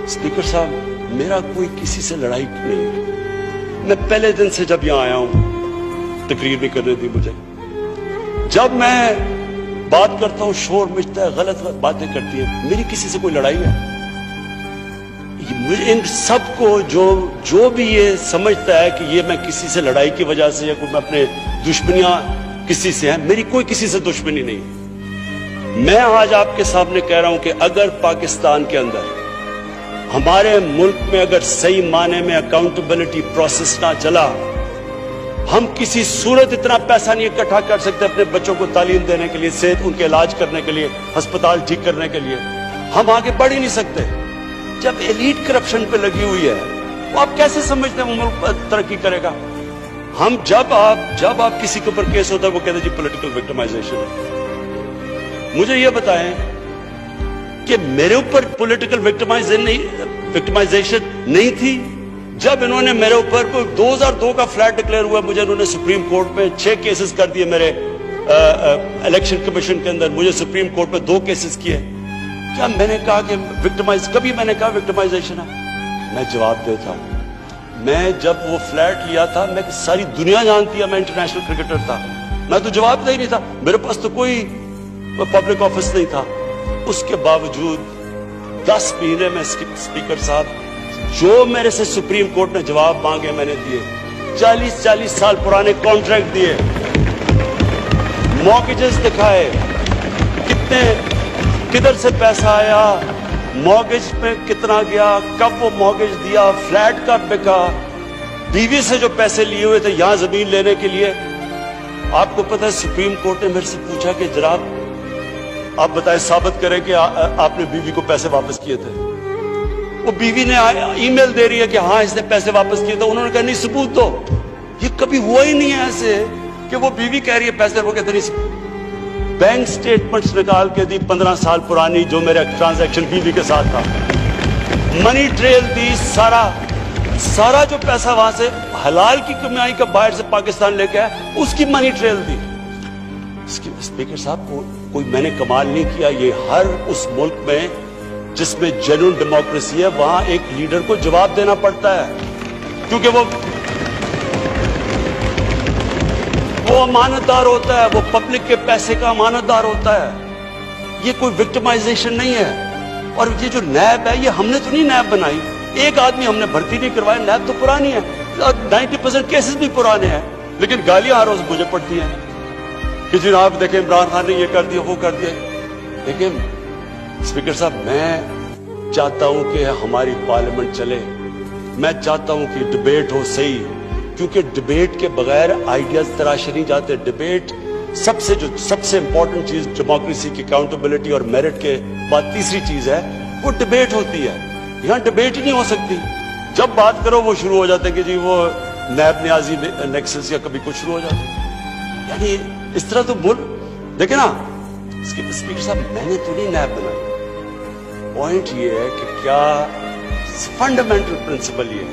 Speaker साहब, मेरा कोई किसी से लड़ाई नहीं है। मैं पहले दिन से जब यहां आया हूं, तकरीर भी करने दी मुझे, जब मैं बात करता हूं शोर मचता है, गलत बातें करती है, मेरी किसी से कोई लड़ाई है? इन सबको जो भी ये समझता है कि ये मैं किसी से लड़ाई की वजह से या कोई मैं अपने दुश्मनियां किसी से है, मेरी कोई किसी से दुश्मनी नहीं। मैं आज आपके सामने कह रहा हूं कि अगर पाकिस्तान के अंदर, हमारे मुल्क में अगर सही माने में अकाउंटेबिलिटी प्रोसेस ना चला, हम किसी सूरत इतना पैसा नहीं इकट्ठा कर सकते अपने बच्चों को तालीम देने के लिए, सेहत उनके इलाज करने के लिए, अस्पताल ठीक करने के लिए। हम आगे बढ़ ही नहीं सकते। जब एलीट करप्शन पे लगी हुई है, वो आप कैसे समझते हैं वो मुल्क तरक्की करेगा? हम जब आप किसी के ऊपर केस होता है, वो कहते हैं जी पॉलिटिकल विक्टिमाइजेशन है। मुझे ये बताएं कि मेरे ऊपर पॉलिटिकल विक्टिमाइजेशन नहीं थी जब इन्होंने मेरे ऊपर 2002 का फ्लैट डिक्लेयर हुआ, मुझे इन्होंने सुप्रीम कोर्ट में 6 केसेस कर दिए, मेरे इलेक्शन कमीशन के अंदर मुझे सुप्रीम कोर्ट में 2 केसेस किए। क्या मैंने कहा कि कभी मैंने कहा विक्टिमाइजेशन है? मैं जवाब देता हूं, मैं जब वो फ्लैट लिया था, मैं सारी दुनिया जानती है मैं इंटरनेशनल क्रिकेटर था, मैं तो जवाब दे ही नहीं था, मेरे पास तो कोई पब्लिक ऑफिस नहीं था। उसके बावजूद 10 महीने में स्पीकर साहब, जो मेरे से सुप्रीम कोर्ट ने जवाब मांगे मैंने दिए। 40 साल पुराने कॉन्ट्रैक्ट दिए, मॉर्गेजेस दिखाए, किधर से पैसा आया, मॉर्गेज पे कितना गया, कब वो मॉर्गेज दिया, फ्लैट कब बिका, बीवी से जो पैसे लिए हुए थे यहां जमीन लेने के लिए। आपको पता है सुप्रीम कोर्ट ने मेरे से पूछा कि जनाब आप बताएं, साबित करें कि आपने बीवी को पैसे वापस किए थे। वो बीवी ने ईमेल दे रही है कि हाँ इसने पैसे वापस किए थे। उन्होंने कहा नहीं, सबूत दो। ये कभी हुआ ही नहीं है ऐसे कि वो बीवी कह रही है पैसे, वो कहते नहीं। बैंक स्टेटमेंट्स निकाल के दी 15 साल पुरानी, जो मेरा ट्रांजैक्शन बीवी के साथ था, मनी ट्रेल दी, सारा जो पैसा वहां से हलाल की कमाई का बाहर से पाकिस्तान लेके आया, उसकी मनी ट्रेल दी। स्पीकर साहब, कोई मैंने कमाल नहीं किया। ये हर उस मुल्क में जिसमें जेन्युइन डेमोक्रेसी है, वहां एक लीडर को जवाब देना पड़ता है, क्योंकि वो अमानतदार होता है, वो पब्लिक के पैसे का अमानतदार होता है। ये कोई विक्टिमाइजेशन नहीं है। और ये जो नैब है, ये हमने तो नहीं नैब बनाई, एक आदमी हमने भर्ती नहीं करवाया, नैब तो पुरानी है, 90% केसेस भी पुराने हैं, लेकिन गालियां हर रोज मुझे पड़ती हैं कि जी आप देखें इमरान खान ने ये कर दिया, वो कर दिया। लेकिन स्पीकर साहब, मैं चाहता हूं कि हमारी पार्लियामेंट चले, मैं चाहता हूं कि डिबेट हो सही, क्योंकि डिबेट के बगैर आइडियाज तराशे नहीं जाते। डिबेट सबसे इंपॉर्टेंट चीज डेमोक्रेसी की अकाउंटेबिलिटी और मेरिट के बाद तीसरी चीज है, वो डिबेट होती है। यहां डिबेट ही नहीं हो सकती। जब बात करो वो शुरू हो जाते हैं कि जी वो नैब न्याजी नेक्सस या कभी कुछ शुरू हो जाते हैं। यानी इस तरह तो बोल देखे ना स्पीकर साहब, मैंने तो नहीं नैब बनाई। पॉइंट ये है कि क्या फंडामेंटल प्रिंसिपल ये है,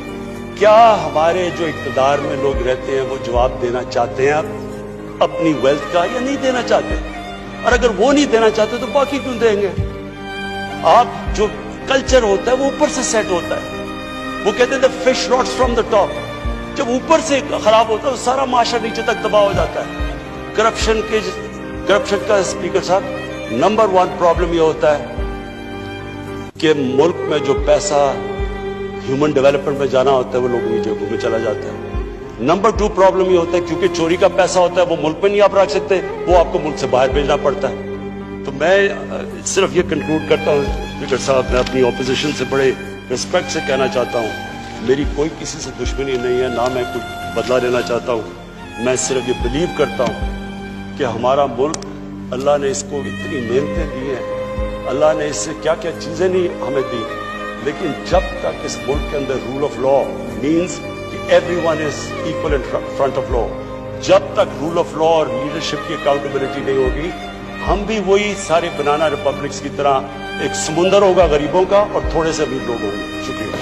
क्या हमारे जो इक़्तिदार में लोग रहते हैं वो जवाब देना चाहते हैं अपनी वेल्थ का, या नहीं देना चाहते? और अगर वो नहीं देना चाहते तो बाकी क्यों देंगे? आप जो कल्चर होता है वो ऊपर से सेट होता है। वो कहते हैं the fish rots from the top. जब ऊपर से खराब होता है तो सारा माशरा नीचे तक तबाह हो जाता है। करप्शन का स्पीकर साहब नंबर 1 प्रॉब्लम ये होता है कि मुल्क में जो पैसा ह्यूमन डेवलपमेंट में जाना होता है वो लोगों की जेबों में चला जाता है। नंबर 2 प्रॉब्लम ये होता है क्योंकि चोरी का पैसा होता है वो मुल्क में नहीं आप रख सकते, वो आपको मुल्क से बाहर भेजना पड़ता है। तो मैं सिर्फ ये कंक्लूड करता हूँ स्पीकर साहब, मैं अपनी ऑपोजिशन से बड़े रिस्पेक्ट से कहना चाहता हूँ, मेरी कोई किसी से दुश्मनी नहीं है, ना मैं कुछ बदला लेना चाहता हूँ। मैं सिर्फ ये बिलीव करता हूँ कि हमारा मुल्क, अल्लाह ने इसको इतनी नेमतें दी हैं, अल्लाह ने इससे क्या क्या चीजें नहीं हमें दी, लेकिन जब तक इस मुल्क के अंदर रूल ऑफ लॉ मीन्स कि everyone is equal in front of law, जब तक रूल ऑफ लॉ और लीडरशिप की अकाउंटेबिलिटी नहीं होगी, हम भी वही सारे बनाना रिपब्लिक्स की तरह एक समुंदर होगा गरीबों का और थोड़े से अमीर लोग होंगे। शुक्रिया।